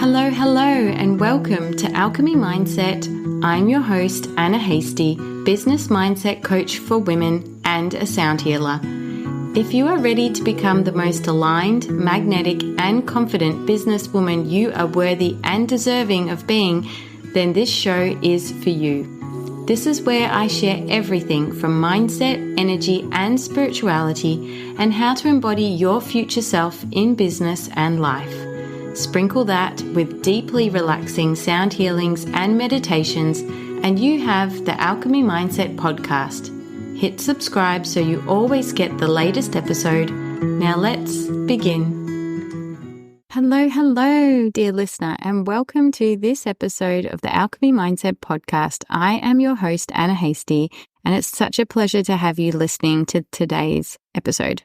Hello, and welcome to Alchemy Mindset. I'm your host, Anna Hastie, business mindset coach for women and a sound healer. If you are ready to become the most aligned, magnetic, and confident businesswoman you are worthy and deserving of being, then this show is for you. This is where I share everything from mindset, energy, and spirituality, and how to embody your future self in business and life. Sprinkle that with deeply relaxing sound healings and meditations, and you have the Alchemy Mindset podcast. Hit subscribe so you always get the latest episode. Now let's begin. Hello, dear listener, and welcome to this episode of the Alchemy Mindset podcast. I am your host, Anna Hastie, and it's such a pleasure to have you listening to today's episode.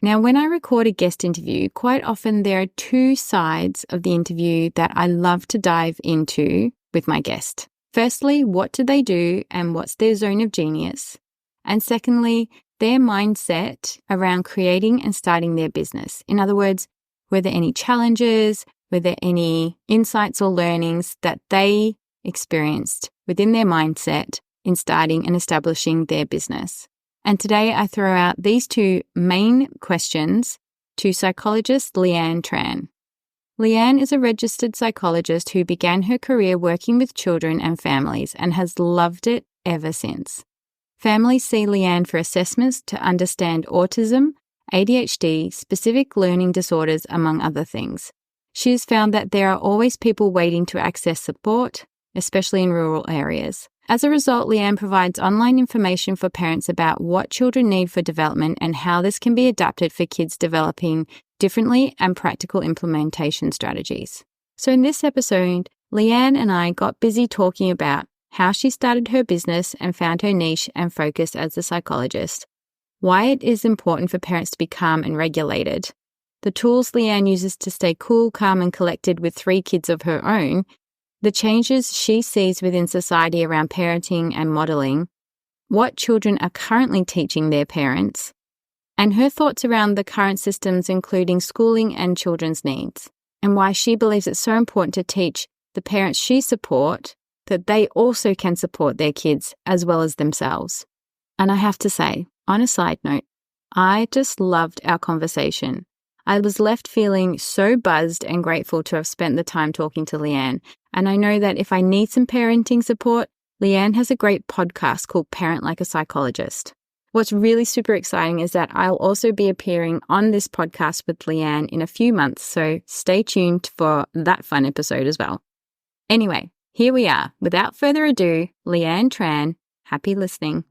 Now, when I record a guest interview, quite often there are two sides of the interview that I love to dive into with my guest. Firstly, what do they do and what's their zone of genius? And secondly, their mindset around creating and starting their business. In other words, were there any challenges? Were there any insights or learnings that they experienced within their mindset in starting and establishing their business? And today I throw out these two main questions to psychologist Leanne Tran. Leanne is a registered psychologist who began her career working with children and families and has loved it ever since. Families see Leanne for assessments to understand autism, ADHD, specific learning disorders, among other things. She has found that there are always people waiting to access support, especially in rural areas. As a result, Leanne provides online information for parents about what children need for development and how this can be adapted for kids developing differently and practical implementation strategies. So in this episode, Leanne and I got busy talking about how she started her business and found her niche and focus as a psychologist, why it is important for parents to be calm and regulated, the tools Leanne uses to stay cool, calm, and collected with 3 kids of her own, the changes she sees within society around parenting and modelling, what children are currently teaching their parents, and her thoughts around the current systems, including schooling and children's needs, and why she believes it's so important to teach the parents she supports that they also can support their kids as well as themselves. And I have to say, on a side note, I just loved our conversation. I was left feeling so buzzed and grateful to have spent the time talking to Leanne. And I know that if I need some parenting support, Leanne has a great podcast called Parent Like a Psychologist. What's really super exciting is that I'll also be appearing on this podcast with Leanne in a few months, so stay tuned for that fun episode as well. Anyway, here we are. Without further ado, Leanne Tran, happy listening.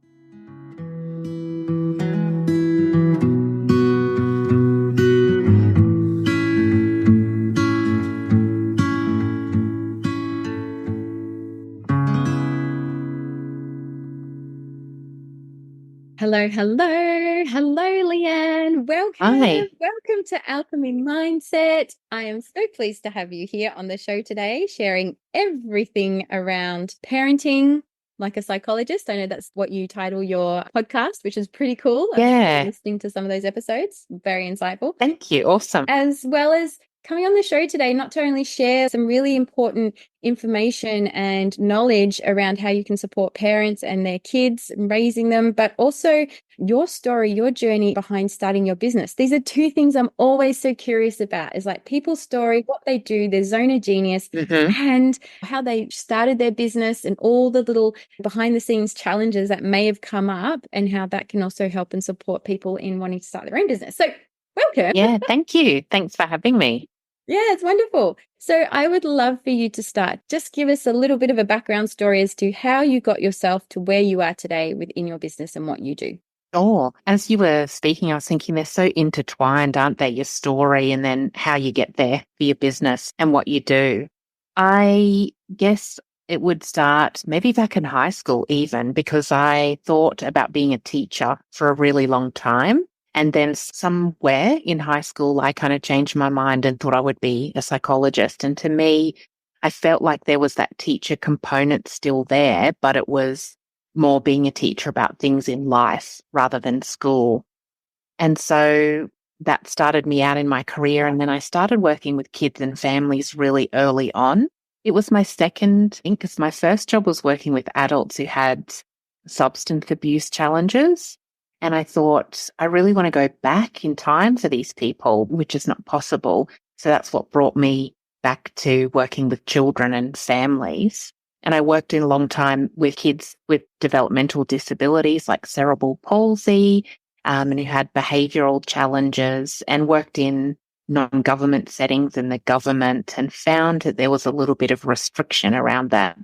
Hello, Leanne. Welcome. Hi. Welcome to Alchemy Mindset. I am so pleased to have you here on the show today, sharing everything around parenting like a psychologist. I know that's what you title your podcast, which is pretty cool. Yeah. I'm listening to some of those episodes. Very insightful. Thank you. Awesome. As well as coming on the show today, not to only share some really important information and knowledge around how you can support parents and their kids and raising them, but also your story, your journey behind starting your business. These are two things I'm always so curious about, is like people's story, what they do, their zone of genius, and how they started their business and all the little behind the scenes challenges that may have come up and how that can also help and support people in wanting to start their own business. So welcome. Yeah, thank you. Thanks for having me. Yeah, it's wonderful. So I would love for you to start. Just give us a little bit of a background story as to how you got yourself to where you are today within your business and what you do. Oh, as you were speaking, I was thinking they're so intertwined, aren't they? Your story and then how you get there for your business and what you do. I guess it would start maybe back in high school even, because I thought about being a teacher for a really long time. And then somewhere in high school, I kind of changed my mind and thought I would be a psychologist. And to me, I felt like there was that teacher component still there, but it was more being a teacher about things in life rather than school. And so that started me out in my career. And then I started working with kids and families really early on. It was my second, I think, because my first job was working with adults who had substance abuse challenges. And I thought, I really want to go back in time for these people, which is not possible. So that's what brought me back to working with children and families. And I worked in a long time with kids with developmental disabilities like cerebral palsy, and who had behavioural challenges, and worked in non-government settings in the government, and found that there was a little bit of restriction around that.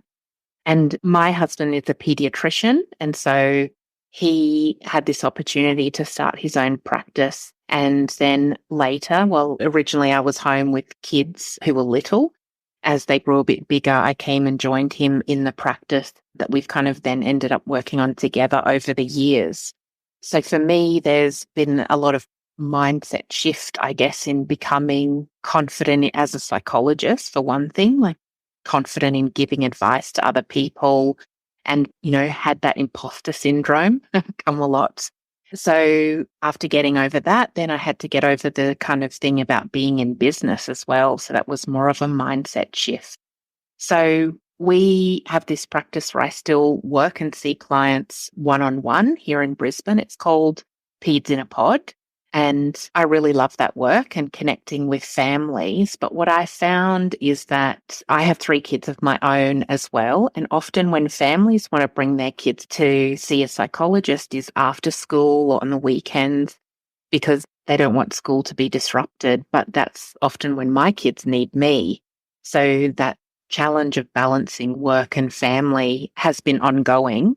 And my husband is a paediatrician, and so he had this opportunity to start his own practice. And then later, well, originally I was home with kids who were little. As they grew a bit bigger, I came and joined him in the practice that we've kind of then ended up working on together over the years. So for me, there's been a lot of mindset shift, I guess, in becoming confident as a psychologist, for one thing, like confident in giving advice to other people, and, had that imposter syndrome come a lot. So after getting over that, then I had to get over the kind of thing about being in business as well. So that was more of a mindset shift. So we have this practice where I still work and see clients one-on-one here in Brisbane. It's called Peds in a Pod. And I really love that work and connecting with families. But what I found is that I have 3 kids of my own as well. And often when families want to bring their kids to see a psychologist is after school or on the weekends, because they don't want school to be disrupted. But that's often when my kids need me. So that challenge of balancing work and family has been ongoing.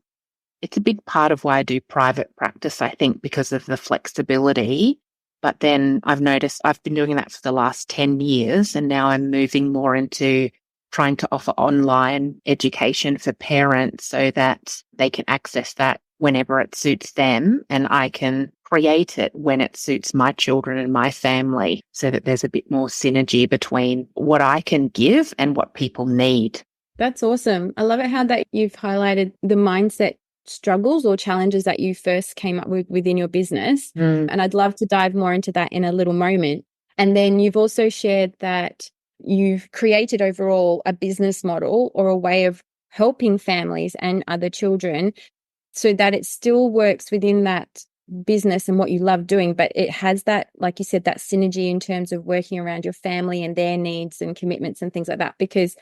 It's a big part of why I do private practice, I think, because of the flexibility. But then I've noticed I've been doing that for the last 10 years, and now I'm moving more into trying to offer online education for parents so that they can access that whenever it suits them, and I can create it when it suits my children and my family, so that there's a bit more synergy between what I can give and what people need. That's awesome. I love it how that you've highlighted the mindset struggles or challenges that you first came up with within your business. And I'd love to dive more into that in a little moment. And then you've also shared that you've created overall a business model or a way of helping families and other children so that it still works within that business and what you love doing, but it has that, like you said, that synergy in terms of working around your family and their needs and commitments and things like that. Because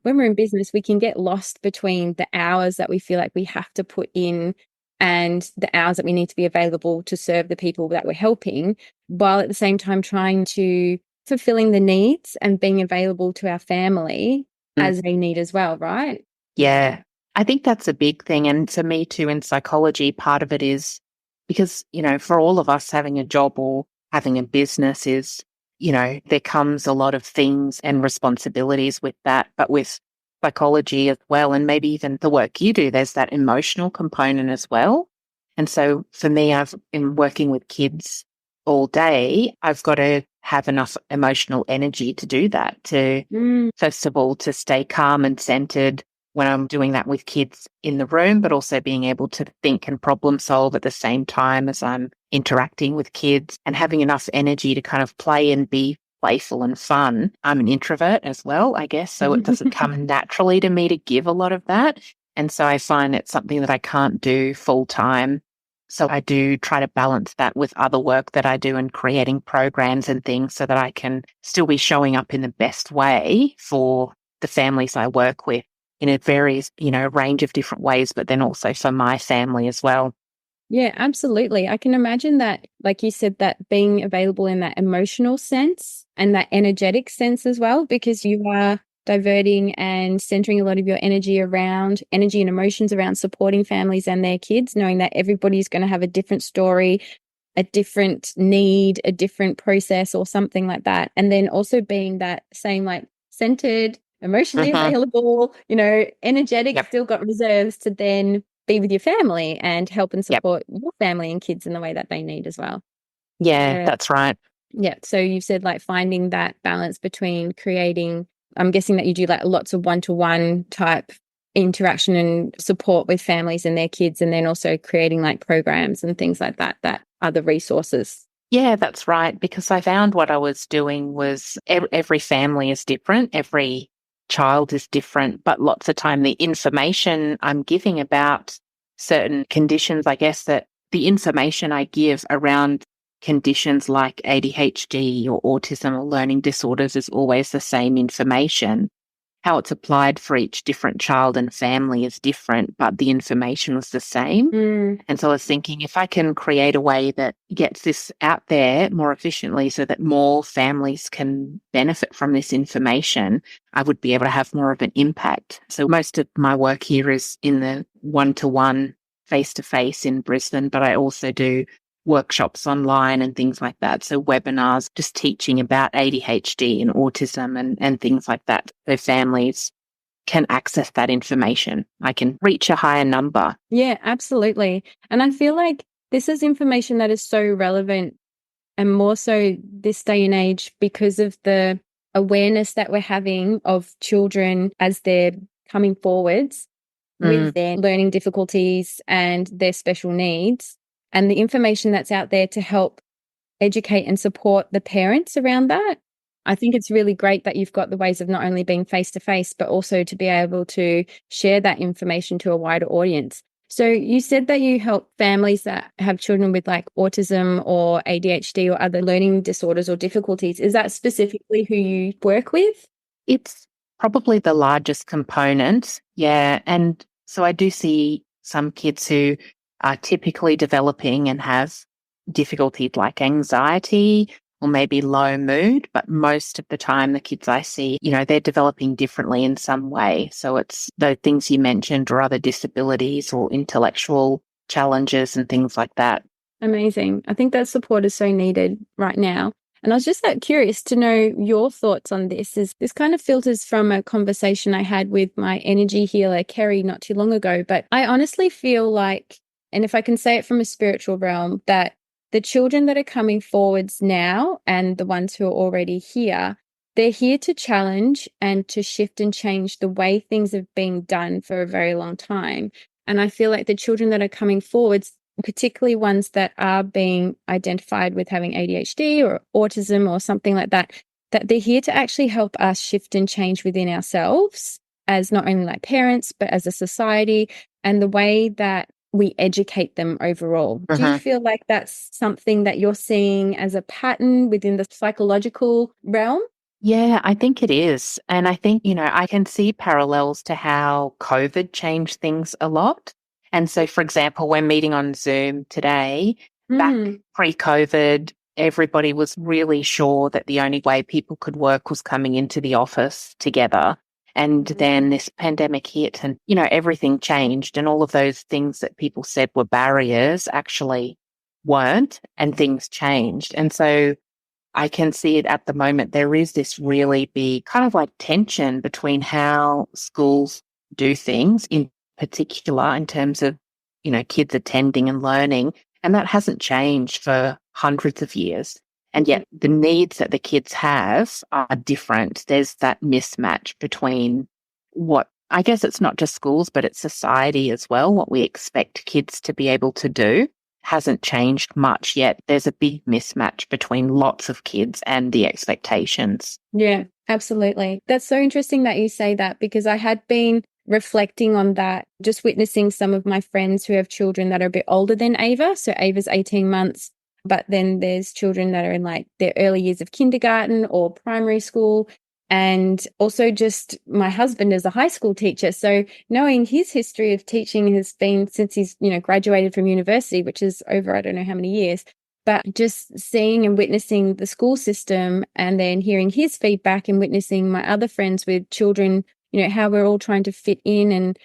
when we're in business, we can get lost between the hours that we feel like we have to put in and the hours that we need to be available to serve the people that we're helping, while at the same time trying to fulfilling the needs and being available to our family as they need as well, right? Yeah, I think that's a big thing. And for me too, in psychology, part of it is because, for all of us, having a job or having a business is, there comes a lot of things and responsibilities with that. But with psychology as well, and maybe even the work you do, there's that emotional component as well. And so for me, I've been working with kids all day. I've got to have enough emotional energy to do that, to first of all, to stay calm and centered when I'm doing that with kids in the room, but also being able to think and problem solve at the same time as I'm interacting with kids, and having enough energy to kind of play and be playful and fun. I'm an introvert as well, I guess, so it doesn't come naturally to me to give a lot of that. And so I find it's something that I can't do full time. So I do try to balance that with other work that I do and creating programs and things so that I can still be showing up in the best way for the families I work with in a various, range of different ways, but then also for my family as well. Yeah, absolutely. I can imagine that, like you said, that being available in that emotional sense and that energetic sense as well, because you are diverting and centering a lot of your energy and emotions around supporting families and their kids, knowing that everybody's going to have a different story, a different need, a different process or something like that. And then also being that same like centered, emotionally available, energetic, still got reserves to then be with your family and help and support your family and kids in the way that they need as well. Yeah, that's right. Yeah. So you've said like finding that balance between creating, I'm guessing that you do like lots of one-to-one type interaction and support with families and their kids, and then also creating like programs and things like that, that are the resources. Yeah, that's right. Because I found what I was doing was every family is different. Every child is different, but lots of time the information I'm giving about certain conditions, I guess that the information I give around conditions like ADHD or autism or learning disorders is always the same information. How it's applied for each different child and family is different, but the information was the same. And so I was thinking if I can create a way that gets this out there more efficiently so that more families can benefit from this information, I would be able to have more of an impact. So most of my work here is in the one-to-one, face-to-face in Brisbane, but I also do workshops online and things like that. So webinars, just teaching about ADHD and autism and things like that. So families can access that information. I can reach a higher number. Yeah, absolutely. And I feel like this is information that is so relevant and more so this day and age because of the awareness that we're having of children as they're coming forwards with their learning difficulties and their special needs, and the information that's out there to help educate and support the parents around that. I think it's really great that you've got the ways of not only being face to face, but also to be able to share that information to a wider audience. So you said that you help families that have children with like autism or ADHD or other learning disorders or difficulties. Is that specifically who you work with? It's probably the largest component. Yeah. And so I do see some kids who are typically developing and have difficulties like anxiety or maybe low mood, but most of the time the kids I see, they're developing differently in some way. So it's the things you mentioned or other disabilities or intellectual challenges and things like that. Amazing. I think that support is so needed right now. And I was just curious to know your thoughts on this. This kind of filters from a conversation I had with my energy healer, Kerry, not too long ago. But I honestly feel like, and if I can say it from a spiritual realm, that the children that are coming forwards now and the ones who are already here, they're here to challenge and to shift and change the way things have been done for a very long time. And I feel like the children that are coming forwards, particularly ones that are being identified with having ADHD or autism or something like that, that they're here to actually help us shift and change within ourselves as not only like parents, but as a society and the way that we educate them overall. Do you feel like that's something that you're seeing as a pattern within the psychological realm? Yeah, I think it is. And I think, I can see parallels to how COVID changed things a lot. And so, for example, we're meeting on Zoom today. Back pre-COVID, everybody was really sure that the only way people could work was coming into the office together. And then this pandemic hit and, everything changed. And all of those things that people said were barriers actually weren't, and things changed. And so I can see it at the moment. There is this really big kind of like tension between how schools do things, in particular in terms of, kids attending and learning. And that hasn't changed for hundreds of years. And yet the needs that the kids have are different. There's that mismatch between what, I guess it's not just schools, but it's society as well, what we expect kids to be able to do hasn't changed much yet. There's a big mismatch between lots of kids and the expectations. Yeah, absolutely. That's so interesting that you say that because I had been reflecting on that, just witnessing some of my friends who have children that are a bit older than Ava. So Ava's 18 months, but then there's children that are in like their early years of kindergarten or primary school. And also just my husband is a high school teacher. So knowing his history of teaching has been since he's, graduated from university, which is over, I don't know how many years, but just seeing and witnessing the school system and then hearing his feedback and witnessing my other friends with children, how we're all trying to fit in and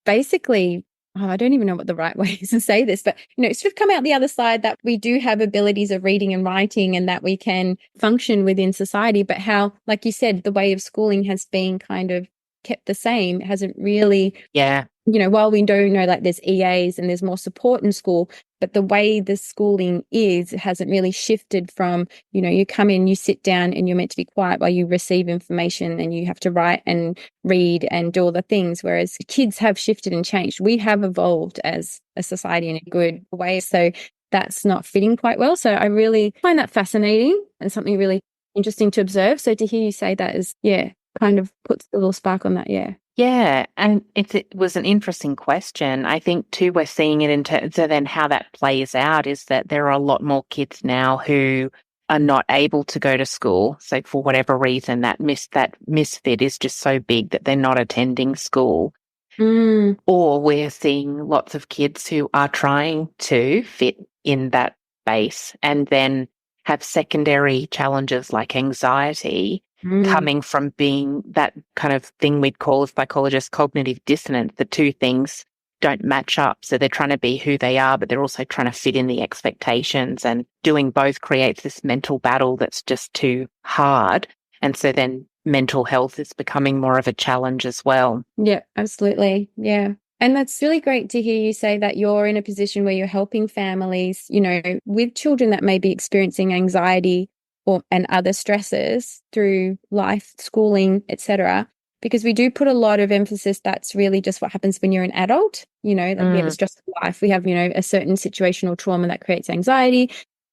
basically, I don't even know what the right way is to say this, but, sort of come out the other side that we do have abilities of reading and writing and that we can function within society, but how, like you said, the way of schooling has been kind of kept the same. It hasn't really, while we do know like there's EAs and there's more support in school, but the way the schooling is, it hasn't really shifted from, you come in, you sit down and you're meant to be quiet while you receive information and you have to write and read and do all the things. Whereas kids have shifted and changed. We have evolved as a society in a good way. So that's not fitting quite well. So I really find that fascinating and something really interesting to observe. So to hear you say that is, kind of puts a little spark on that. Yeah. Yeah, and it was an interesting question. I think too, we're seeing it in terms of then how that plays out is that there are a lot more kids now who are not able to go to school. So for whatever reason, that misfit is just so big that they're not attending school. Or we're seeing lots of kids who are trying to fit in that space and then have secondary challenges like anxiety coming from being that kind of thing we'd call as psychologists cognitive dissonance. The two things don't match up. So they're trying to be who they are, but they're also trying to fit in the expectations, and doing both creates this mental battle that's just too hard. And so then mental health is becoming more of a challenge as well. Yeah, absolutely. Yeah. And that's really great to hear you say that you're in a position where you're helping families, with children that may be experiencing anxiety and other stresses through life, schooling, etc. Because we do put a lot of emphasis that's really just what happens when you're an adult. We have a stressful life. We have, a certain situational trauma that creates anxiety,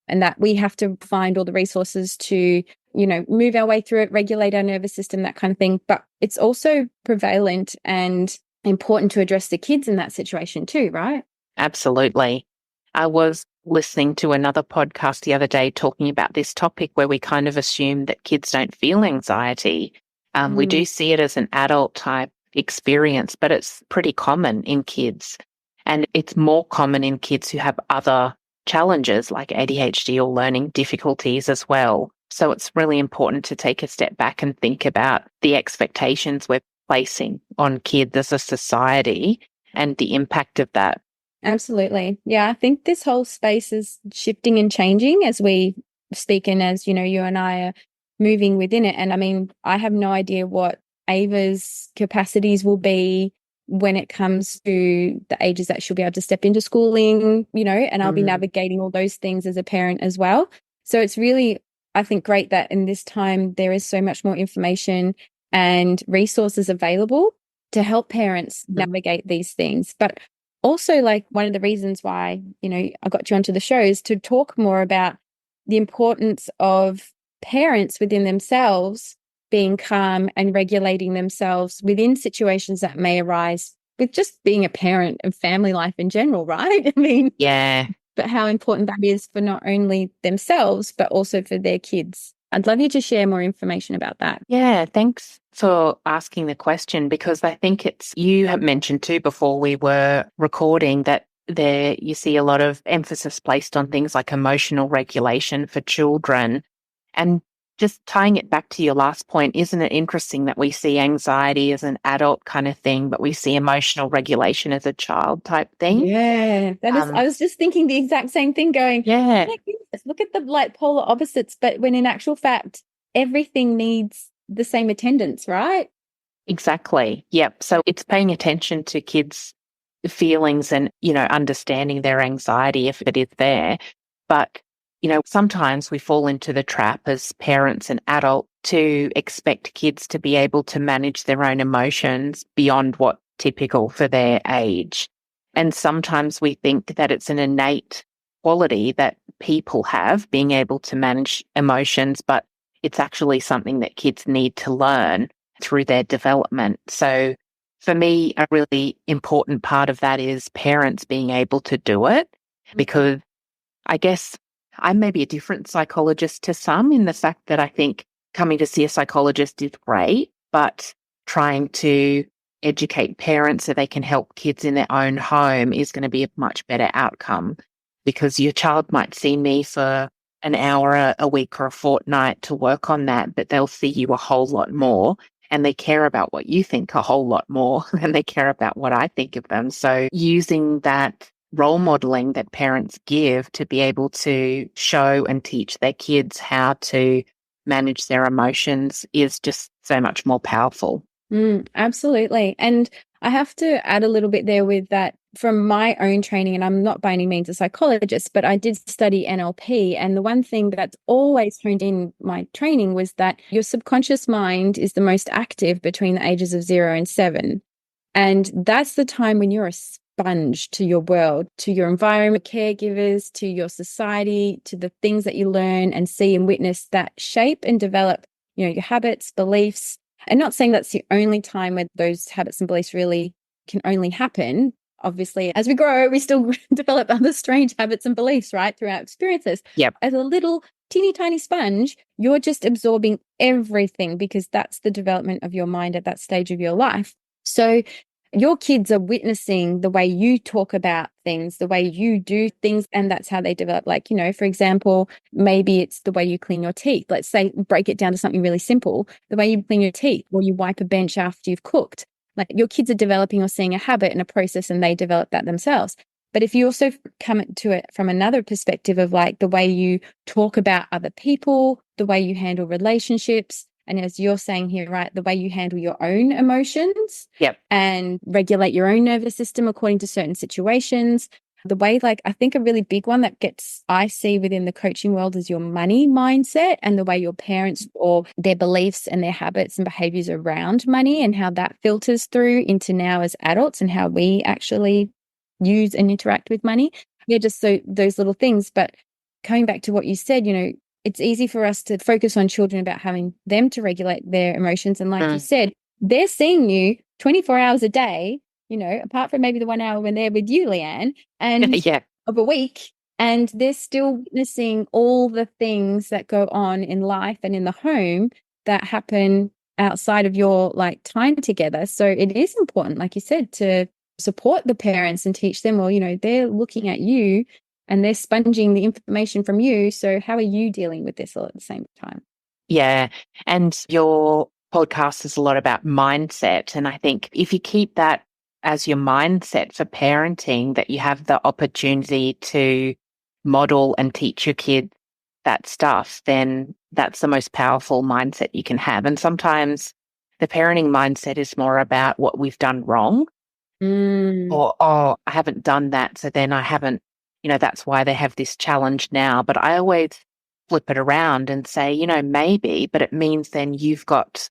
and that we have to find all the resources to move our way through it, regulate our nervous system, that kind of thing. But it's also prevalent and important to address the kids in that situation too, right? Absolutely. I was listening to another podcast the other day talking about this topic where we kind of assume that kids don't feel anxiety. We do see it as an adult type experience, but it's pretty common in kids. And it's more common in kids who have other challenges like ADHD or learning difficulties as well. So it's really important to take a step back and think about the expectations we're placing on kids as a society and the impact of that. Absolutely. Yeah, I think this whole space is shifting and changing as we speak, and as, you and I are moving within it. And I mean, I have no idea what Ava's capacities will be when it comes to the ages that she'll be able to step into schooling, and I'll be navigating all those things as a parent as well. So it's really, I think, great that in this time there is so much more information and resources available to help parents navigate these things. But also, like, one of the reasons why, I got you onto the show is to talk more about the importance of parents within themselves being calm and regulating themselves within situations that may arise with just being a parent and family life in general, right? I mean, yeah. But how important that is for not only themselves, but also for their kids. I'd love you to share more information about that. Yeah, thanks for asking the question, because I think you have mentioned too before we were recording that there you see a lot of emphasis placed on things like emotional regulation for children. And just tying it back to your last point, isn't it interesting that we see anxiety as an adult kind of thing, but we see emotional regulation as a child type thing? Yeah, that is. I was just thinking the exact same thing, going, yeah, look at the polar opposites, but when in actual fact, everything needs the same attendance, right? Exactly. Yep. So it's paying attention to kids' feelings and, understanding their anxiety if it is there. But sometimes we fall into the trap as parents and adults to expect kids to be able to manage their own emotions beyond what's typical for their age. And sometimes we think that it's an innate quality that people have, being able to manage emotions, but it's actually something that kids need to learn through their development. So for me, a really important part of that is parents being able to do it, because I guess I may be a different psychologist to some in the fact that I think coming to see a psychologist is great, but trying to educate parents so they can help kids in their own home is going to be a much better outcome, because your child might see me for an hour a week or a fortnight to work on that, but they'll see you a whole lot more, and they care about what you think a whole lot more than they care about what I think of them. So using that role modeling that parents give to be able to show and teach their kids how to manage their emotions is just so much more powerful. Absolutely. And I have to add a little bit there with that from my own training, and I'm not by any means a psychologist, but I did study NLP. And the one thing that's always honed in my training was that your subconscious mind is the most active between the ages of 0 and 7. And that's the time when you're sponge to your world, to your environment, caregivers, to your society, to the things that you learn and see and witness that shape and develop, your habits, beliefs. And not saying that's the only time where those habits and beliefs really can only happen. Obviously, as we grow, we still develop other strange habits and beliefs, right, through our experiences. Yep. As a little teeny tiny sponge, you're just absorbing everything because that's the development of your mind at that stage of your life. So your kids are witnessing the way you talk about things, the way you do things, and that's how they develop. Like, for example, maybe it's the way you clean your teeth. Let's say, break it down to something really simple, the way you clean your teeth, or you wipe a bench after you've cooked. Like, your kids are developing or seeing a habit and a process, and they develop that themselves. But if you also come to it from another perspective of like the way you talk about other people, the way you handle relationships, and as you're saying here, right, the way you handle your own emotions, Yep, and regulate your own nervous system according to certain situations. The way, like, I think a really big one that I see within the coaching world is your money mindset, and the way your parents or their beliefs and their habits and behaviors around money, and how that filters through into now as adults and how we actually use and interact with money. Yeah, just so those little things. But coming back to what you said, it's easy for us to focus on children about having them to regulate their emotions. And like you said, they're seeing you 24 hours a day, apart from maybe the 1 hour when they're with you, Leanne, and of a week. And they're still witnessing all the things that go on in life and in the home that happen outside of your time together. So it is important, like you said, to support the parents and teach them, well, they're looking at you and they're sponging the information from you. So how are you dealing with this all at the same time? Yeah. And your podcast is a lot about mindset. And I think if you keep that as your mindset for parenting, that you have the opportunity to model and teach your kids that stuff, then that's the most powerful mindset you can have. And sometimes the parenting mindset is more about what we've done wrong. Or, I haven't done that, so then I haven't, that's why they have this challenge now. But I always flip it around and say, maybe, but it means then you've got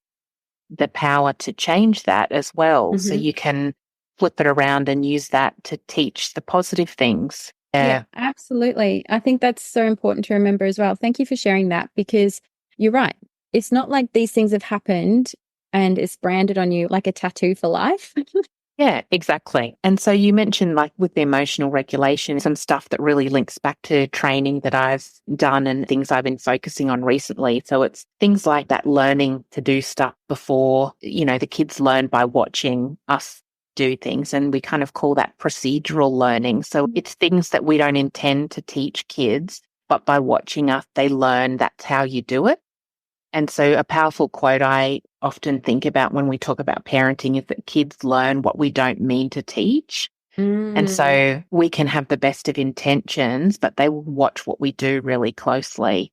the power to change that as well. So you can flip it around and use that to teach the positive things. Yeah, absolutely. I think that's so important to remember as well. Thank you for sharing that, because you're right. It's not like these things have happened and it's branded on you like a tattoo for life. Yeah, exactly. And so you mentioned with the emotional regulation, some stuff that really links back to training that I've done and things I've been focusing on recently. So it's things like that learning to do stuff before, the kids learn by watching us do things. And we kind of call that procedural learning. So it's things that we don't intend to teach kids, but by watching us, they learn that's how you do it. And so a powerful quote I often think about when we talk about parenting is that kids learn what we don't mean to teach. And so we can have the best of intentions, but they will watch what we do really closely.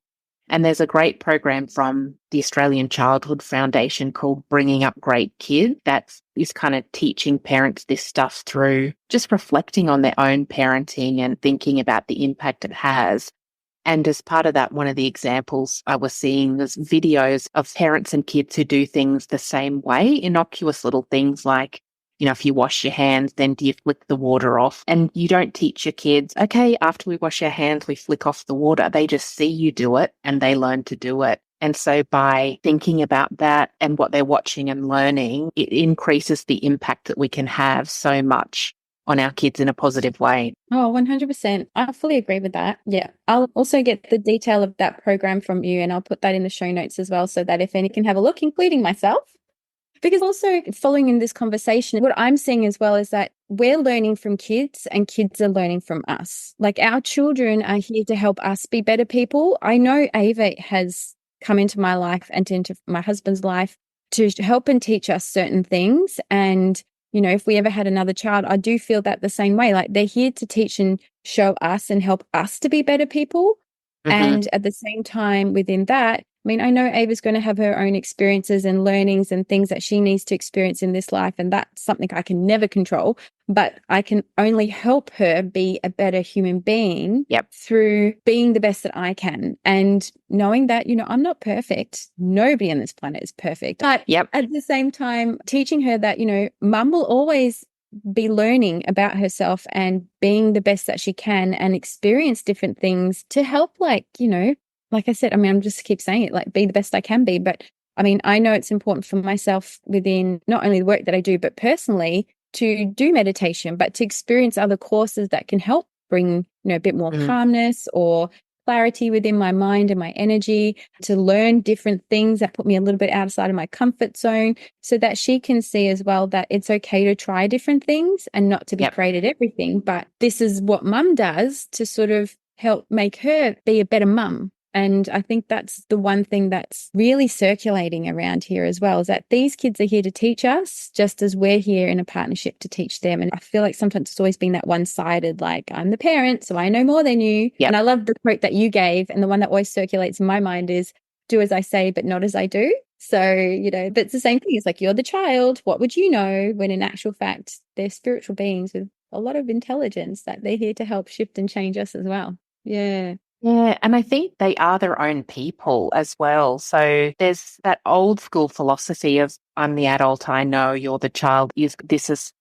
And there's a great program from the Australian Childhood Foundation called Bringing Up Great Kids that is kind of teaching parents this stuff through just reflecting on their own parenting and thinking about the impact it has. And as part of that, one of the examples I was seeing was videos of parents and kids who do things the same way, innocuous little things like, if you wash your hands, then do you flick the water off? And you don't teach your kids, okay, after we wash our hands, we flick off the water. They just see you do it and they learn to do it. And so by thinking about that and what they're watching and learning, it increases the impact that we can have so much on our kids in a positive way. Oh, 100%. I fully agree with that. Yeah. I'll also get the detail of that program from you, and I'll put that in the show notes as well, so that if any can have a look, including myself. Because also following in this conversation, what I'm seeing as well is that we're learning from kids and kids are learning from us. Like, our children are here to help us be better people. I know Ava has come into my life and into my husband's life to help and teach us certain things. And if we ever had another child, I do feel that the same way. Like, they're here to teach and show us and help us to be better people. And at the same time, within that, I know Ava's going to have her own experiences and learnings and things that she needs to experience in this life. And that's something I can never control, but I can only help her be a better human being through being the best that I can. And knowing that, I'm not perfect. Nobody on this planet is perfect. But at the same time, teaching her that, mum will always be learning about herself and being the best that she can and experience different things to help, like, you know, like I said, I mean, I'm just keep saying it, like, be the best I can be. But I mean, I know it's important for myself within not only the work that I do, but personally to do meditation, but to experience other courses that can help bring, you know, a bit more calmness or clarity within my mind and my energy, to learn different things that put me a little bit outside of my comfort zone, so that she can see as well that it's okay to try different things and not to be great at everything. But this is what mum does to sort of help make her be a better mum. And I think that's the one thing that's really circulating around here as well, is that these kids are here to teach us just as we're here in a partnership to teach them. And I feel like sometimes it's always been that one-sided, like, I'm the parent, so I know more than you. And I love the quote that you gave. And the one that always circulates in my mind is, do as I say, but not as I do. So, you know, but it's the same thing. It's like, you're the child. What would you know? When in actual fact, they're spiritual beings with a lot of intelligence that they're here to help shift and change us as well. Yeah. Yeah, and I think they are their own people as well. So there's that old school philosophy of, I'm the adult, I know, you're the child. This is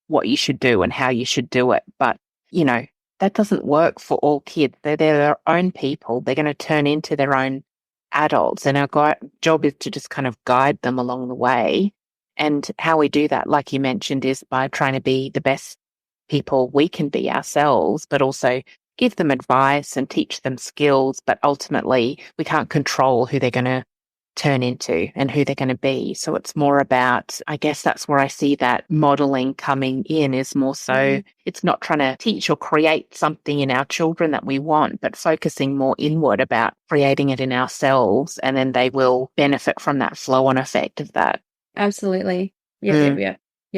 what you should do and how you should do it. But, you know, that doesn't work for all kids. They're their own people. They're going to turn into their own adults. And our job is to just kind of guide them along the way. And how we do that, like you mentioned, is by trying to be the best people we can be ourselves, but also give them advice and teach them skills. But ultimately, we can't control who they're going to turn into and who they're going to be. So it's more about, I guess that's where I see that modeling coming in, is more so it's not trying to teach or create something in our children that we want, but focusing more inward about creating it in ourselves, and then they will benefit from that flow on effect of that. Absolutely. Yeah.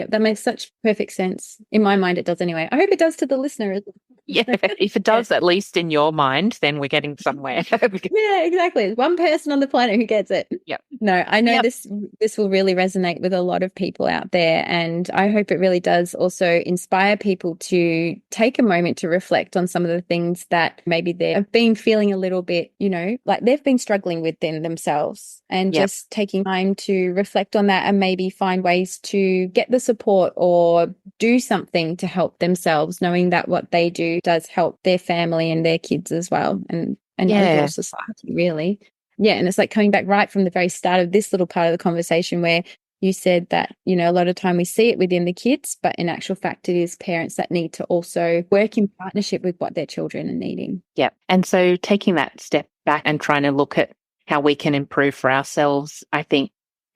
That makes such perfect sense. In my mind, it does anyway. I hope it does to the listener as well. Yeah, if it does, at least in your mind, then we're getting somewhere. Yeah, exactly. One person on the planet who gets it. Yep. No, I know this will really resonate with a lot of people out there. And I hope it really does also inspire people to take a moment to reflect on some of the things that maybe they've been feeling a little bit, you know, like they've been struggling with themselves, and just taking time to reflect on that and maybe find ways to get the support or do something to help themselves, knowing that what they do does help their family and their kids as well, and overall society, really. Yeah, and it's like coming back right from the very start of this little part of the conversation where you said that, you know, a lot of time we see it within the kids, but in actual fact, it is parents that need to also work in partnership with what their children are needing. Yeah. And so taking that step back and trying to look at how we can improve for ourselves, I think,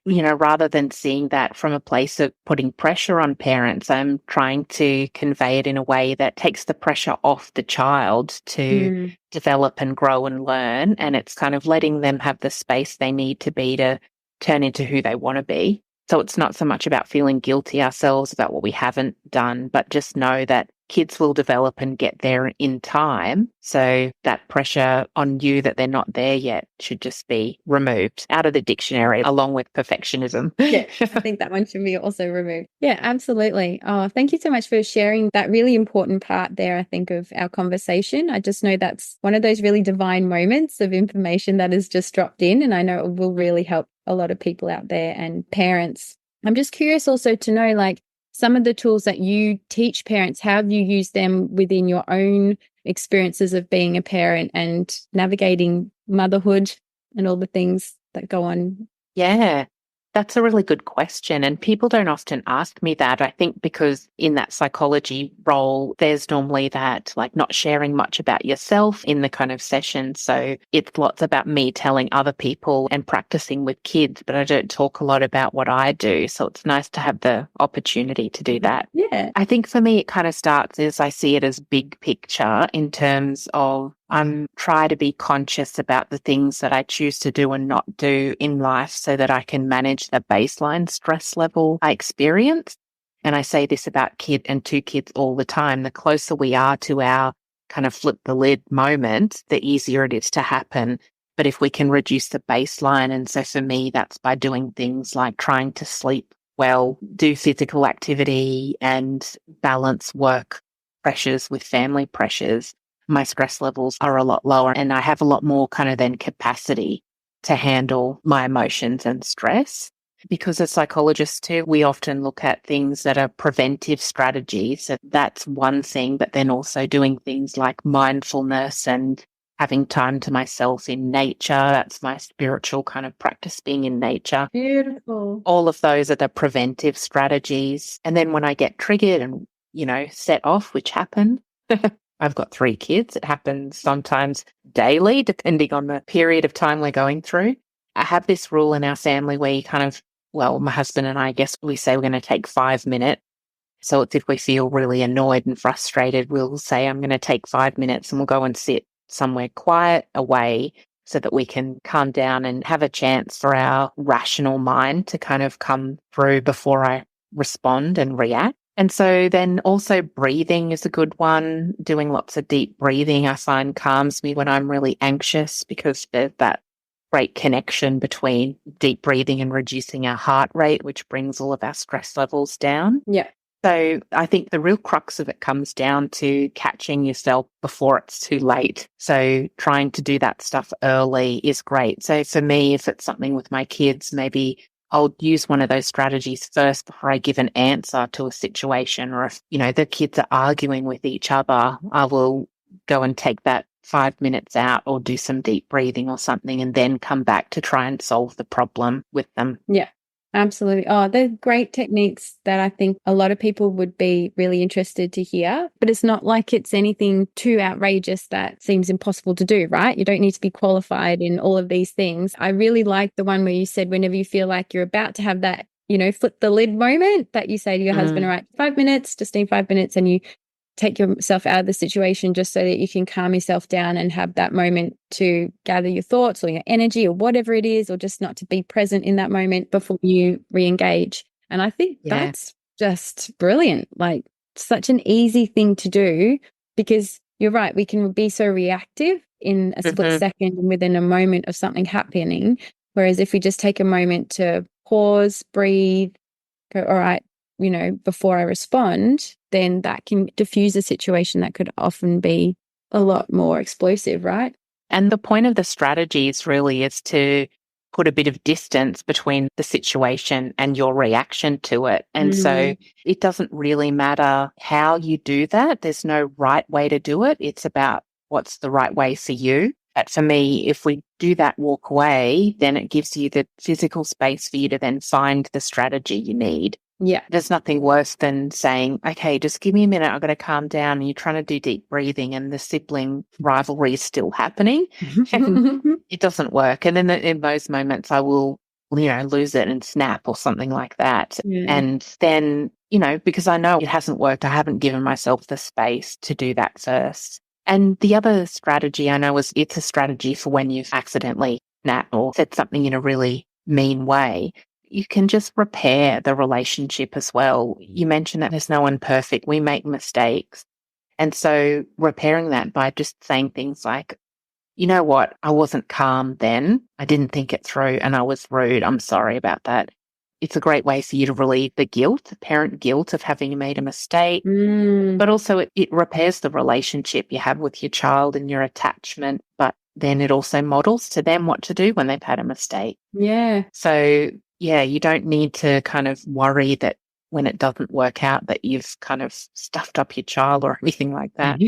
you know, rather than seeing that from a place of putting pressure on parents, I'm trying to convey it in a way that takes the pressure off the child to develop and grow and learn. And it's kind of letting them have the space they need to be to turn into who they want to be. So it's not so much about feeling guilty ourselves about what we haven't done, but just know that kids will develop and get there in time. So that pressure on you that they're not there yet should just be removed out of the dictionary, along with perfectionism. Yeah, I think that one should be also removed. Yeah, absolutely. Oh, thank you so much for sharing that really important part there, I think, of our conversation. I just know that's one of those really divine moments of information that has just dropped in, and I know it will really help a lot of people out there and parents. I'm just curious also to know, like, some of the tools that you teach parents, how have you used them within your own experiences of being a parent and navigating motherhood and all the things that go on? Yeah, that's a really good question. And people don't often ask me that. I think because in that psychology role, there's normally that, like, not sharing much about yourself in the kind of session. So it's lots about me telling other people and practicing with kids, but I don't talk a lot about what I do. So it's nice to have the opportunity to do that. Yeah. I think for me, it kind of starts as I see it as big picture in terms of I'm trying to be conscious about the things that I choose to do and not do in life so that I can manage the baseline stress level I experience. And I say this about two kids all the time. The closer we are to our kind of flip the lid moment, the easier it is to happen. But if we can reduce the baseline, and so for me, that's by doing things like trying to sleep well, do physical activity, and balance work pressures with family pressures, my stress levels are a lot lower, and I have a lot more kind of then capacity to handle my emotions and stress. because as psychologists too, we often look at things that are preventive strategies. So that's one thing, but then also doing things like mindfulness and having time to myself in nature. That's my spiritual kind of practice, being in nature. Beautiful. All of those are the preventive strategies. And then when I get triggered and, set off, which happen, I've got 3 kids. It happens sometimes daily, depending on the period of time we're going through. I have this rule in our family where you my husband and I guess we say we're going to take 5 minutes. So it's if we feel really annoyed and frustrated, we'll say, I'm going to take 5 minutes and we'll go and sit somewhere quiet away so that we can calm down and have a chance for our rational mind to kind of come through before I respond and react. And so then also breathing is a good one. Doing lots of deep breathing I find calms me when I'm really anxious, because there's that great connection between deep breathing and reducing our heart rate, which brings all of our stress levels down. Yeah. So I think the real crux of it comes down to catching yourself before it's too late. So trying to do that stuff early is great. So for me, if it's something with my kids, maybe I'll use one of those strategies first before I give an answer to a situation. Or if, the kids are arguing with each other, I will go and take that 5 minutes out or do some deep breathing or something and then come back to try and solve the problem with them. Yeah. Absolutely. Oh, they're great techniques that I think a lot of people would be really interested to hear, but it's not like it's anything too outrageous that seems impossible to do, right? You don't need to be qualified in all of these things. I really like the one where you said whenever you feel like you're about to have that, flip the lid moment, that you say to your husband, all right, 5 minutes, just need 5 minutes, and you take yourself out of the situation just so that you can calm yourself down and have that moment to gather your thoughts or your energy or whatever it is, or just not to be present in that moment before you re-engage. And I think that's just brilliant. Like, such an easy thing to do, because you're right, we can be so reactive in a split second and within a moment of something happening. Whereas if we just take a moment to pause, breathe, go, all right, before I respond, then that can diffuse a situation that could often be a lot more explosive, right? And the point of the strategies really is to put a bit of distance between the situation and your reaction to it. And so it doesn't really matter how you do that. There's no right way to do it. It's about what's the right way for you. But for me, if we do that walk away, then it gives you the physical space for you to then find the strategy you need. Yeah. There's nothing worse than saying, okay, just give me a minute, I've got to calm down, and you're trying to do deep breathing and the sibling rivalry is still happening. And it doesn't work. And then in those moments, I will, lose it and snap or something like that. Yeah. And then, because I know it hasn't worked, I haven't given myself the space to do that first. And the other strategy I know is it's a strategy for when you've accidentally snapped or said something in a really mean way. You can just repair the relationship as well. You mentioned that there's no one perfect. We make mistakes. And so repairing that by just saying things like, you know what, I wasn't calm then. I didn't think it through and I was rude. I'm sorry about that. It's a great way for you to relieve the guilt, the parent guilt of having made a mistake. But also it repairs the relationship you have with your child and your attachment. But then it also models to them what to do when they've had a mistake. Yeah. So you don't need to kind of worry that when it doesn't work out that you've kind of stuffed up your child or anything like that.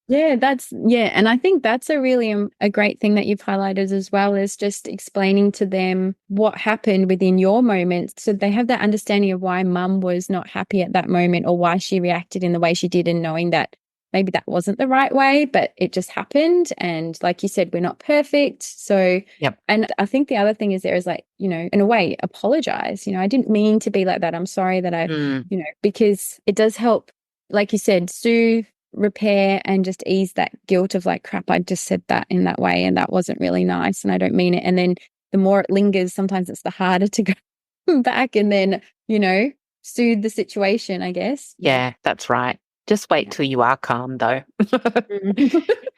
And I think that's a really a great thing that you've highlighted as well, is just explaining to them what happened within your moment, so they have that understanding of why mum was not happy at that moment or why she reacted in the way she did, and knowing that maybe that wasn't the right way, but it just happened. And like you said, we're not perfect. So, and I think the other thing is there is like, in a way, apologize. I didn't mean to be like that. I'm sorry that I, because it does help, like you said, soothe, repair, and just ease that guilt of like, crap, I just said that in that way and that wasn't really nice and I don't mean it. And then the more it lingers, sometimes it's the harder to go back and then, soothe the situation, I guess. Yeah, that's right. Just wait till you are calm, though.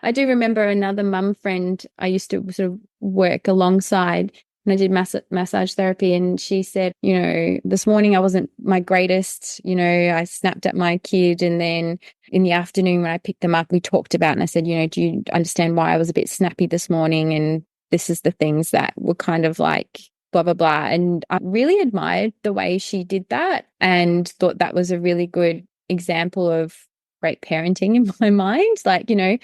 I do remember another mum friend I used to sort of work alongside, and I did massage therapy, and she said, this morning I wasn't my greatest, I snapped at my kid, and then in the afternoon when I picked them up, we talked about, and I said, do you understand why I was a bit snappy this morning? And this is the things that were kind of like blah, blah, blah. And I really admired the way she did that and thought that was a really good example of great parenting in my mind. Like, you know,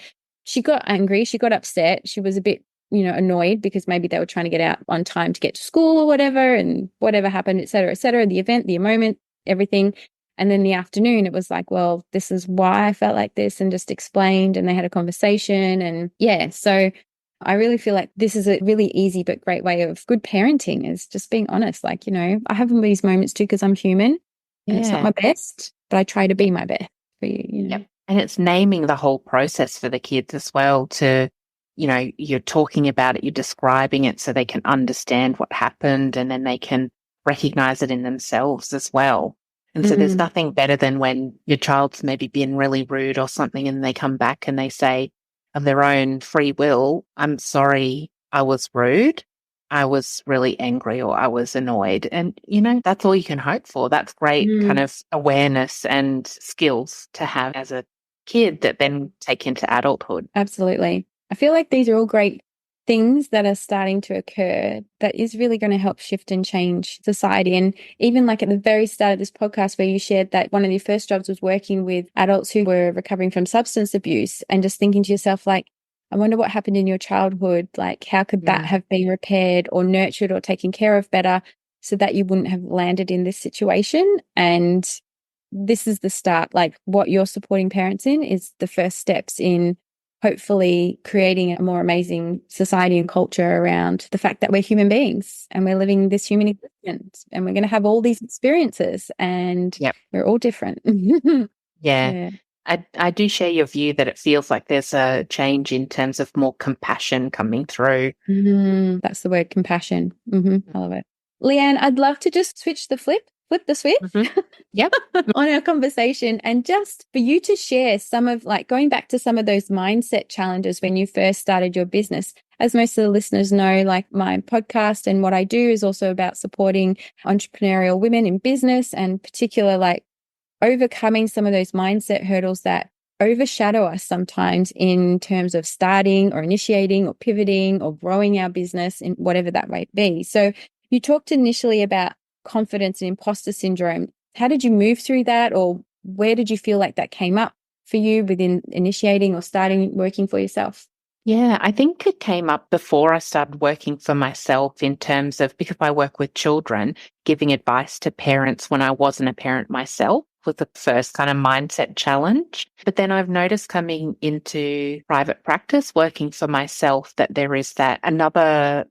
she got angry, she got upset, she was a bit, you know, annoyed because maybe they were trying to get out on time to get to school or whatever, and whatever happened, et cetera, the event, the moment, everything. And then the afternoon, it was like, well, this is why I felt like this, and just explained, and they had a conversation. And yeah, so I really feel like this is a really easy but great way of good parenting, is just being honest. Like, you know, I have these moments too because I'm human and it's not my best, but I try to be my best for you, you know. Yep. And it's naming the whole process for the kids as well, to, you know, you're talking about it, you're describing it so they can understand what happened, and then they can recognize it in themselves as well. And so there's nothing better than when your child's maybe been really rude or something and they come back and they say of their own free will, I'm sorry, I was rude, I was really angry, or I was annoyed. And, you know, that's all you can hope for. That's great kind of awareness and skills to have as a kid that then take into adulthood. Absolutely. I feel like these are all great things that are starting to occur that is really going to help shift and change society. And even like at the very start of this podcast, where you shared that one of your first jobs was working with adults who were recovering from substance abuse, and just thinking to yourself, like, I wonder what happened in your childhood. Like, how could that have been repaired or nurtured or taken care of better so that you wouldn't have landed in this situation? And this is the start. Like, what you're supporting parents in is the first steps in hopefully creating a more amazing society and culture around the fact that we're human beings and we're living this human existence, and we're going to have all these experiences, and we're all different. Yeah. I do share your view that it feels like there's a change in terms of more compassion coming through. That's the word, compassion. I love it. Leanne, I'd love to just flip the switch Yep. on our conversation, and just for you to share some of, like, going back to some of those mindset challenges when you first started your business. As most of the listeners know, like, my podcast and what I do is also about supporting entrepreneurial women in business, and particular, like, overcoming some of those mindset hurdles that overshadow us sometimes in terms of starting or initiating or pivoting or growing our business in whatever that might be. So you talked initially about confidence and imposter syndrome. How did you move through that, or where did you feel like that came up for you within initiating or starting working for yourself? Yeah, I think it came up before I started working for myself, in terms of, because I work with children, giving advice to parents when I wasn't a parent myself was the first kind of mindset challenge. But then I've noticed coming into private practice, working for myself, that there is that another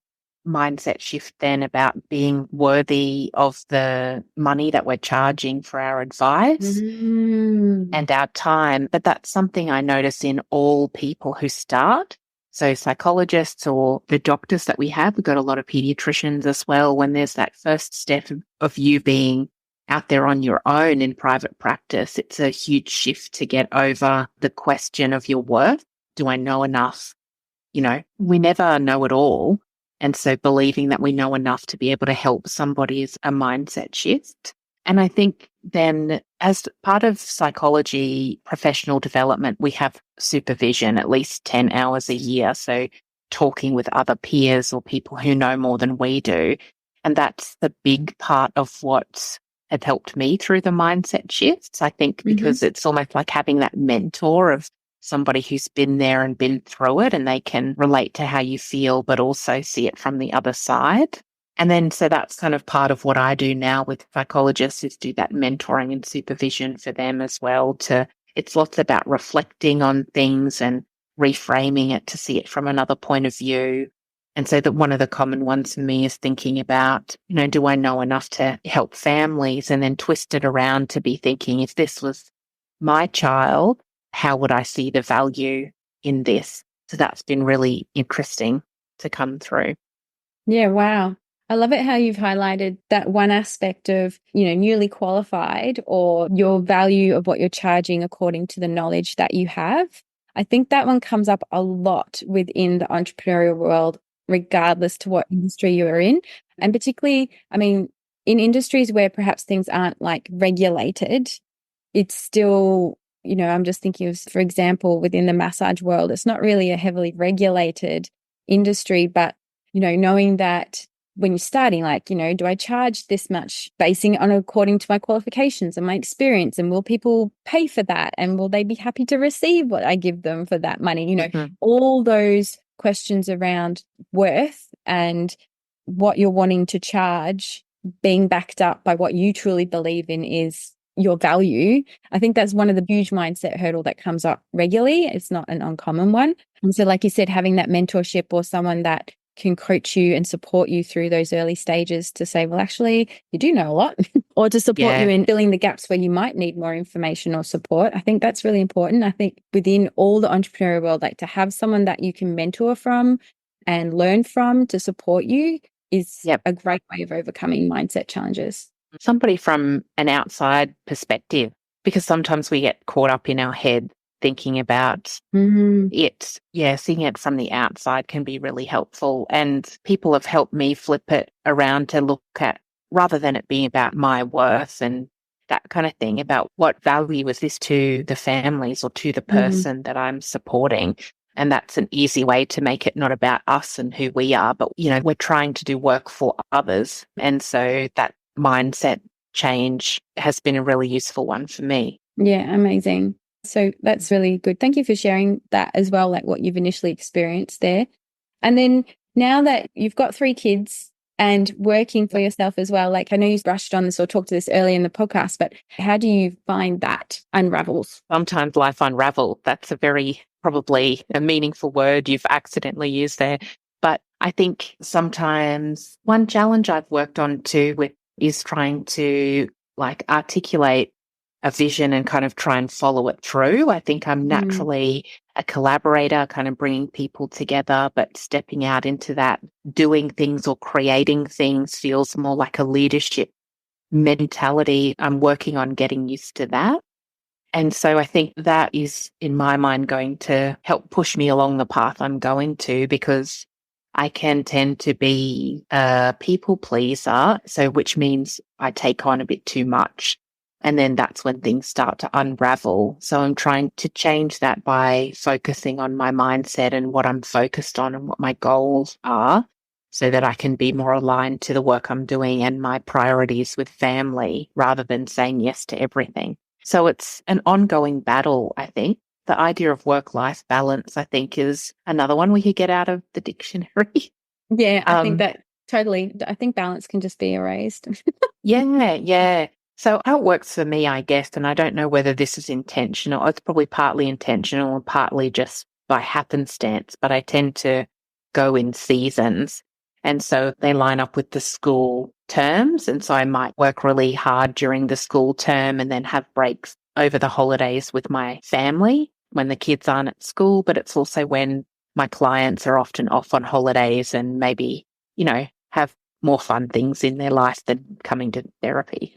mindset shift then about being worthy of the money that we're charging for our advice and our time. But that's something I notice in all people who start. So psychologists or the doctors that we have, we've got a lot of pediatricians as well. When there's that first step of you being out there on your own in private practice, it's a huge shift to get over the question of your worth. Do I know enough? You know, we never know it all. And so believing that we know enough to be able to help somebody is a mindset shift. And I think then, as part of psychology professional development, we have supervision at least 10 hours a year. So talking with other peers or people who know more than we do. And that's the big part of what has helped me through the mindset shifts, I think, because it's almost like having that mentor of somebody who's been there and been through it, and they can relate to how you feel, but also see it from the other side. And then, so that's kind of part of what I do now with psychologists, is do that mentoring and supervision for them as well. It's lots about reflecting on things and reframing it to see it from another point of view. And so that one of the common ones for me is thinking about, you know, do I know enough to help families? And then twist it around to be thinking, if this was my child, how would I see the value in this? So that's been really interesting to come through. Yeah, wow. I love it how you've highlighted that one aspect of, you know, newly qualified, or your value of what you're charging according to the knowledge that you have. I think that one comes up a lot within the entrepreneurial world, regardless to what industry you are in. And particularly, I mean, in industries where perhaps things aren't like regulated, it's still, you know, I'm just thinking of, for example, within the massage world, it's not really a heavily regulated industry, but, you know, knowing that when you're starting, like, you know, do I charge this much basing it on according to my qualifications and my experience? And will people pay for that? And will they be happy to receive what I give them for that money? You know, all those questions around worth and what you're wanting to charge being backed up by what you truly believe in is your value. I think that's one of the huge mindset hurdle that comes up regularly. It's not an uncommon one. And so, like you said, having that mentorship or someone that can coach you and support you through those early stages to say, well, actually, you do know a lot, or to support you in filling the gaps where you might need more information or support. I think that's really important. I think within all the entrepreneurial world, like to have someone that you can mentor from and learn from to support you is a great way of overcoming mindset challenges. Somebody from an outside perspective, because sometimes we get caught up in our head thinking about it. Yeah, seeing it from the outside can be really helpful. And people have helped me flip it around to look at, rather than it being about my worth and that kind of thing, about what value is this to the families or to the person that I'm supporting. And that's an easy way to make it not about us and who we are, but, you know, we're trying to do work for others. And so that mindset change has been a really useful one for me. Yeah, amazing. So that's really good. Thank you for sharing that as well, like what you've initially experienced there. And then now that you've got 3 kids and working for yourself as well, like I know you brushed on this or talked to this earlier in the podcast, but how do you find that unravels? Sometimes life unravel. That's a very probably a meaningful word you've accidentally used there. But I think sometimes one challenge I've worked on too with is trying to like articulate a vision and kind of try and follow it through. I think I'm naturally a collaborator, kind of bringing people together, but stepping out into that, doing things or creating things feels more like a leadership mentality. I'm working on getting used to that. And so I think that is, in my mind, going to help push me along the path I'm going to, because I can tend to be a people pleaser, so which means I take on a bit too much. And then that's when things start to unravel. So I'm trying to change that by focusing on my mindset and what I'm focused on and what my goals are, so that I can be more aligned to the work I'm doing and my priorities with family, rather than saying yes to everything. So it's an ongoing battle, I think. The idea of work-life balance, I think, is another one we could get out of the dictionary. Yeah, I think that totally. I think balance can just be erased. Yeah. So how it works for me, I guess, and I don't know whether this is intentional. It's probably partly intentional and partly just by happenstance, but I tend to go in seasons. And so they line up with the school terms. And so I might work really hard during the school term and then have breaks over the holidays with my family when the kids aren't at school. But it's also when my clients are often off on holidays and maybe, you know, have more fun things in their life than coming to therapy.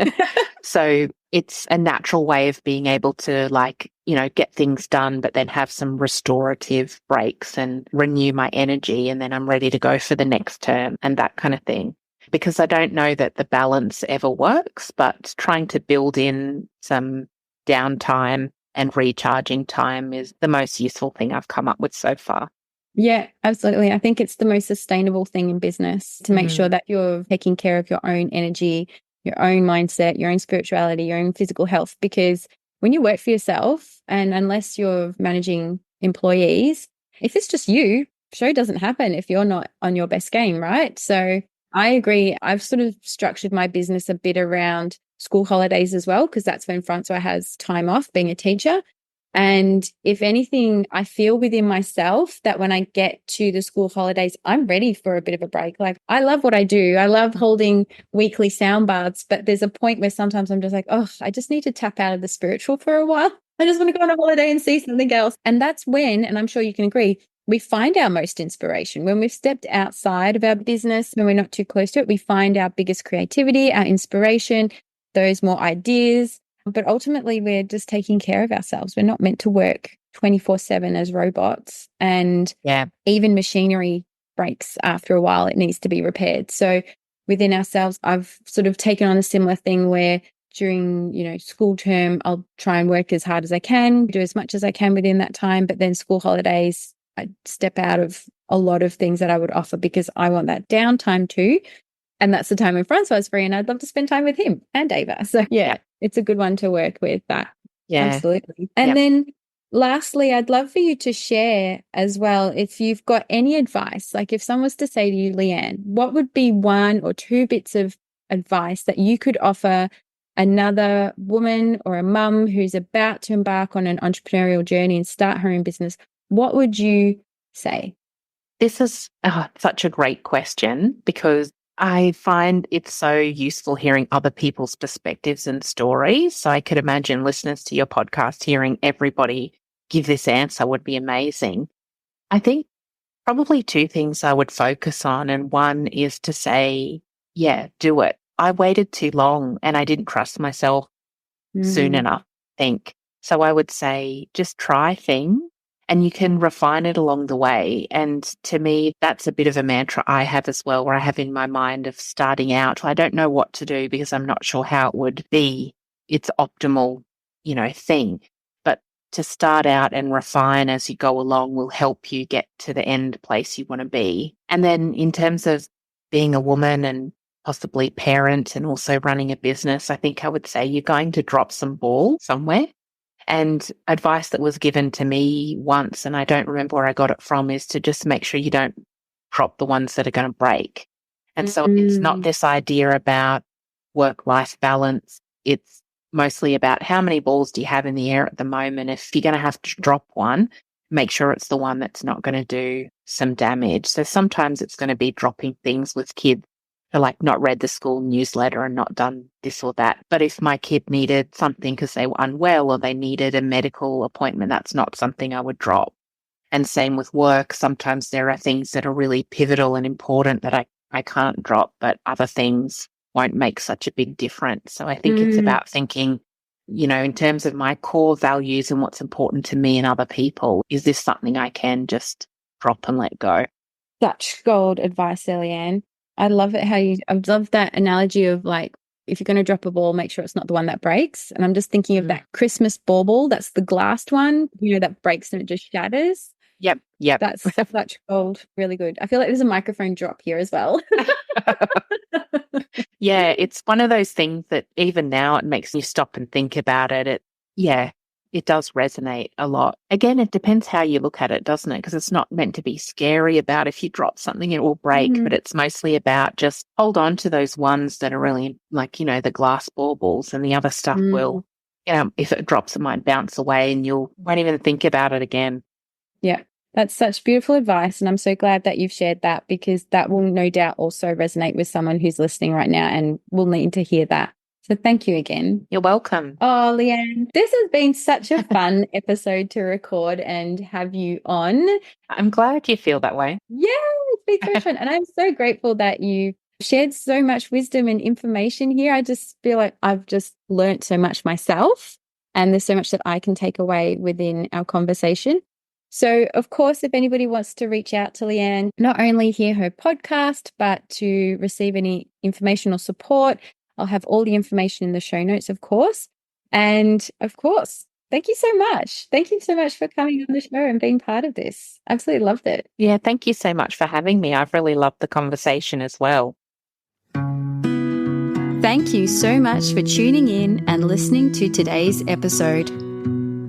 So it's a natural way of being able to, like, you know, get things done, but then have some restorative breaks and renew my energy. And then I'm ready to go for the next term and that kind of thing. Because I don't know that the balance ever works, but trying to build in some downtime and recharging time is the most useful thing I've come up with so far. Yeah, absolutely. I think it's the most sustainable thing in business to make sure that you're taking care of your own energy, your own mindset, your own spirituality, your own physical health. Because when you work for yourself, and unless you're managing employees, if it's just you, show doesn't happen if you're not on your best game, right? So I agree. I've sort of structured my business a bit around school holidays as well, because that's when Francois has time off being a teacher. And if anything, I feel within myself that when I get to the school holidays, I'm ready for a bit of a break. Like, I love what I do. I love holding weekly sound baths, but there's a point where sometimes I'm just like, oh, I just need to tap out of the spiritual for a while. I just want to go on a holiday and see something else. And that's when, and I'm sure you can agree, we find our most inspiration. When we've stepped outside of our business, when we're not too close to it, we find our biggest creativity, our inspiration, those more ideas. But ultimately, we're just taking care of ourselves. We're not meant to work 24/7 as robots. And even machinery breaks after a while. It needs to be repaired. So within ourselves, I've sort of taken on a similar thing where during, you know, school term, I'll try and work as hard as I can, do as much as I can within that time. But then school holidays, I step out of a lot of things that I would offer because I want that downtime too. And that's the time when Francois is free, and I'd love to spend time with him and Ava. So yeah, it's a good one to work with that. Yeah. Absolutely. And then lastly, I'd love for you to share as well, if you've got any advice, like if someone was to say to you, Leanne, what would be 1 or 2 bits of advice that you could offer another woman or a mum who's about to embark on an entrepreneurial journey and start her own business? What would you say? This is such a great question, because I find it's so useful hearing other people's perspectives and stories. So I could imagine listeners to your podcast hearing everybody give this answer would be amazing. I think probably 2 things I would focus on. And one is to say, yeah, do it. I waited too long and I didn't trust myself soon enough, I think. So I would say just try things. And you can refine it along the way. And to me, that's a bit of a mantra I have as well, where I have in my mind of starting out, I don't know what to do because I'm not sure how it would be its optimal, thing. But to start out and refine as you go along will help you get to the end place you want to be. And then in terms of being a woman and possibly parent and also running a business, I think I would say you're going to drop some ball somewhere. And advice that was given to me once, and I don't remember where I got it from, is to just make sure you don't drop the ones that are going to break. And so it's not this idea about work-life balance. It's mostly about how many balls do you have in the air at the moment. If you're going to have to drop one, make sure it's the one that's not going to do some damage. So sometimes it's going to be dropping things with kids. Like not read the school newsletter and not done this or that. But if my kid needed something because they were unwell or they needed a medical appointment, that's not something I would drop. And same with work. Sometimes there are things that are really pivotal and important that I can't drop, but other things won't make such a big difference. So I think it's about thinking, in terms of my core values and what's important to me and other people, is this something I can just drop and let go? Such gold advice, Leanne. I love it I love that analogy of like, if you're going to drop a ball, make sure it's not the one that breaks. And I'm just thinking of that Christmas bauble. That's the glassed one, that breaks and it just shatters. Yep. That's such gold. Really good. I feel like there's a microphone drop here as well. Yeah, it's one of those things that even now it makes you stop and think about it. It does resonate a lot. Again, it depends how you look at it, doesn't it? Because it's not meant to be scary about if you drop something, it will break, but it's mostly about just hold on to those ones that are really like, the glass baubles, and the other stuff will, if it drops, it might bounce away and you won't even think about it again. Yeah, that's such beautiful advice. And I'm so glad that you've shared that, because that will no doubt also resonate with someone who's listening right now and will need to hear that. So thank you again. You're welcome. Oh, Leanne, this has been such a fun episode to record and have you on. I'm glad you feel that way. Yeah, it's been so fun. And I'm so grateful that you shared so much wisdom and information here. I just feel like I've just learnt so much myself, and there's so much that I can take away within our conversation. So, of course, if anybody wants to reach out to Leanne, not only hear her podcast, but to receive any information or support, I'll have all the information in the show notes, of course. And of course, thank you so much. Thank you so much for coming on the show and being part of this. Absolutely loved it. Yeah, thank you so much for having me. I've really loved the conversation as well. Thank you so much for tuning in and listening to today's episode.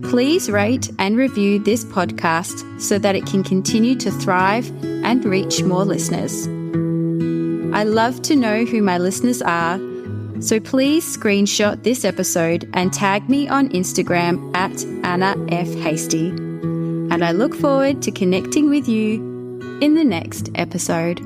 Please rate and review this podcast so that it can continue to thrive and reach more listeners. I love to know who my listeners are, so please screenshot this episode and tag me on Instagram at Anna F. Hastie. And I look forward to connecting with you in the next episode.